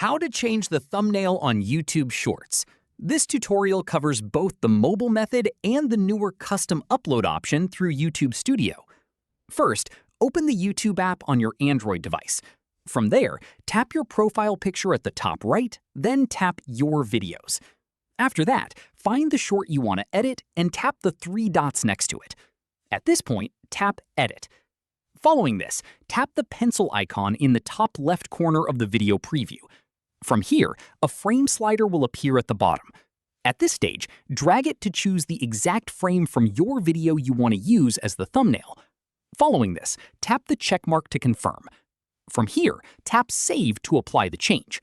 How to change the thumbnail on YouTube Shorts. This tutorial covers both the mobile method and the newer custom upload option through YouTube Studio. First, open the YouTube app on your Android device. From there, tap your profile picture at the top right, then tap Your Videos. After that, find the short you want to edit and tap the three dots next to it. At this point, tap Edit. Following this, tap the pencil icon in the top left corner of the video preview. From here, a frame slider will appear at the bottom. At this stage, drag it to choose the exact frame from your video you want to use as the thumbnail. Following this, tap the check mark to confirm. From here, tap Save to apply the change.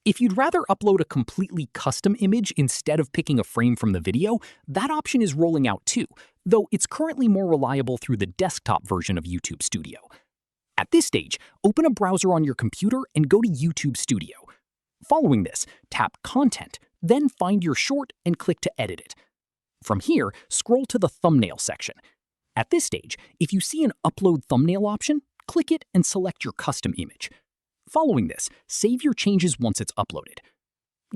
If you'd rather upload a completely custom image instead of picking a frame from the video, that option is rolling out too, though it's currently more reliable through the desktop version of YouTube Studio. At this stage, open a browser on your computer and go to YouTube Studio. Following this, tap Content, then find your short and click to edit it. From here, scroll to the Thumbnail section. At this stage, if you see an Upload Thumbnail option, click it and select your custom image. Following this, save your changes once it's uploaded.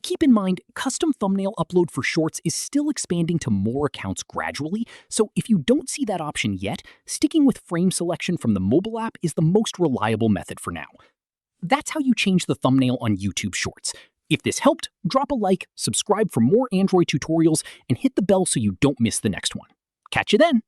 Keep in mind, custom thumbnail upload for Shorts is still expanding to more accounts gradually, so if you don't see that option yet, sticking with frame selection from the mobile app is the most reliable method for now. That's how you change the thumbnail on YouTube Shorts. If this helped, drop a like, subscribe for more Android tutorials, and hit the bell so you don't miss the next one. Catch you then!